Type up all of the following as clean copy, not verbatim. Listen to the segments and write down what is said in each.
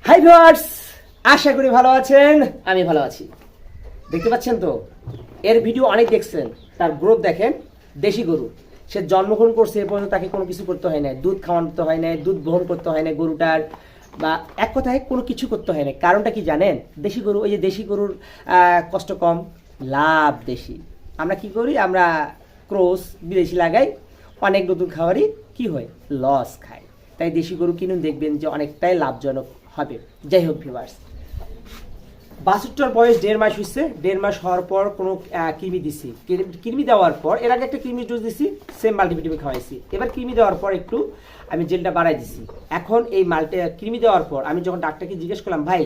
Hi viewers, আশা করি ভালো আছেন। আমি ভালো আছি। দেখতে পাচ্ছেন তো, এর ভিডিও অনেক দেখছেন। তার গ্রোথ দেখেন। দেশি গরু, সে জন্মগ্রহণ করছে এ পর্যন্ত তাকে কোনো কিছু করতে হয় না, দুধ খাওয়াতে হয় না, দুধ বহন করতে হয় না গরুটার, বা এক কথায় কোনো কিছু করতে হয় না। কারণটা কি জানেন? দেশি গরু, ওই যে দেশি গরুর কষ্ট কম, লাভ বেশি। আমরা কি করি? আমরা ক্রস বিদেশি লাগাই, অনেক নতুন খাবারই কি হয়, লস খায়। তাই দেশি গরু কিনুন, দেখবেন যে অনেকটাই লাভজনক হবে। যাই হোক ভিউয়ার্স, বাছুরটার বয়স 1.5 মাস হচ্ছে। 1.5 মাস হওয়ার পর কোনো কৃমি দিছি, কৃমি দেওয়ার পর এর আগে একটা কৃমি ডোজ দিছি, সেম মাল্টিভিটামিন খাওয়াইছি। এবার কৃমি দেওয়ার পর একটু আমি জেলটা বাড়াই দিছি। এখন এই কৃমি দেওয়ার পর আমি যখন ডাক্তারকে জিজ্ঞেস করলাম, ভাই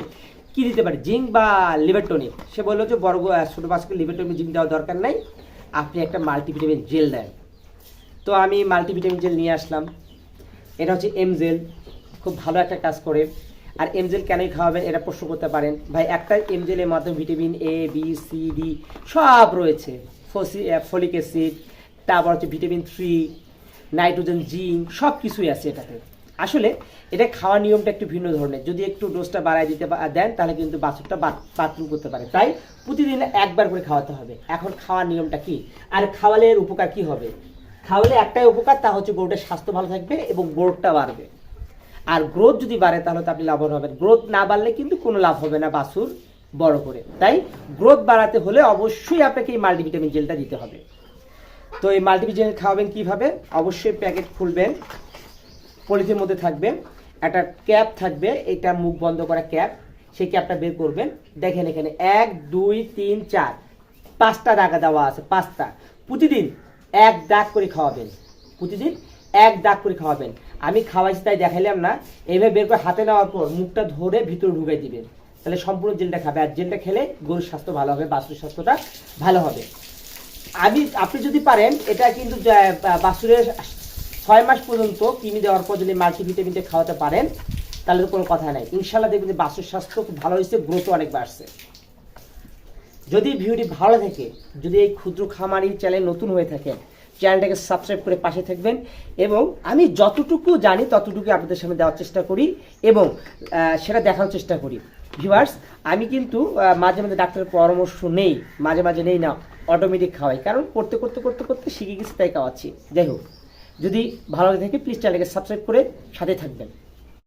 কি দিতে পারি, জিঙ্ক বা লিভার টনিক? সে বললো যে বড় ছোটো বাচ্চাকে লিভার টনিক জিঙ্ক দেওয়ার দরকার নাই, আপনি একটা মাল্টিভিটামিন জেল দেন। তো আমি মাল্টিভিটামিন জেল নিয়ে আসলাম। এটা হচ্ছে এমজেল, খুব ভালো একটা কাজ করে। আর এমজেল কেনই খাওয়াবেন এটা প্রশ্ন করতে পারেন। ভাই একটা এমজেলের মাধ্যমে vitamin A B C D সব রয়েছে, ফলিক অ্যাসিড, তারপর হচ্ছে ভিটামিন 3, নাইট্রোজেন, জিঙ্ক, সব কিছুই আছে এটাতে। আসলে এটা খাওয়ার নিয়মটা একটু ভিন্ন ধরনের। যদি একটু ডোজটা বাড়ায় দিতে দেন তাহলে কিন্তু বাছুরটা বাথরুম করতে পারে। তাই প্রতিদিন একবার করে খাওয়াতে হবে। এখন খাওয়ার নিয়মটা কি, আর খাওয়ালে এর উপকার কি হবে? খাওয়ালে একটাই উপকার, তা হচ্ছে গরুটার স্বাস্থ্য ভালো থাকবে এবং গ্রোথটা বাড়বে। আর গ্রোথ যদি বাড়ে তাহলে তো আপনি লাভবান হবেন। গ্রোথ না বাড়লে কিন্তু কোনো লাভ হবে না বাছুর বড় করে। তাই গ্রোথ বাড়াতে হলে অবশ্যই আপনাকে এই মাল্টিভিটামিন জেলটা দিতে হবে। তো এই মাল্টিভিটামিন জেল খাওয়াবেন কিভাবে? অবশ্যই প্যাকেট খুলবেন, পলিথিনের মধ্যে থাকবে, একটা ক্যাপ থাকবে, এটা মুখ বন্ধ করা ক্যাপ। সেই ক্যাপটা বের করবেন। দেখেন এখানে 1 2 3 4 5টা দাগা দেওয়া আছে, 5টা। প্রতিদিন 1 দাগ করে খাওয়াবেন, প্রতিদিন 1 দাগ করে খাওয়াবেন। আমি খাওয়াইছি তাই দেখাইলাম না। এইভাবে বের করে হাতে নেওয়ার পর মুখটা ধরে ভিতরে ঢুকাই দিবেন, তাহলে সম্পূর্ণ জেলটা খাবে। আর জেলটা খেলে গরুর স্বাস্থ্য ভালো হবে, বাছুরের স্বাস্থ্যটা ভালো হবে। আপনি যদি পারেন, এটা কিন্তু বাছুরের 6 মাস পর্যন্ত কৃমি দেওয়ার পর যদি মাল্টিভিটামিনটা খাওয়াতে পারেন তাহলে তো কোনো কথা নাই। ইনশাল্লাহ দেখবেন যে বাছুরের স্বাস্থ্য খুব ভালো হয়েছে, গ্রোথও অনেক বাড়ছে। যদি ভিডিওটি ভালো থাকে, যদি এই ক্ষুদ্র খামারি চ্যানেল নতুন হয়ে থাকেন, চ্যানেলটাকে সাবস্ক্রাইব করে পাশে থাকবেন। এবং আমি যতটুকু জানি ততটুকু আপনাদের সামনে দেওয়ার চেষ্টা করি এবং সেটা দেখানোর চেষ্টা করি। ভিউয়ার্স, আমি কিন্তু মাঝে মাঝে ডাক্তারের পরামর্শ নেই, মাঝে মাঝে নেই না, অটোমেটিক খাওয়াই। কারণ করতে করতে করতে করতে শিখে গেছি, তাই খাওয়াচ্ছি। যাই হোক, যদি ভালো লাগে থাকে প্লিজ চ্যানেলকে সাবস্ক্রাইব করে সাথে থাকবেন।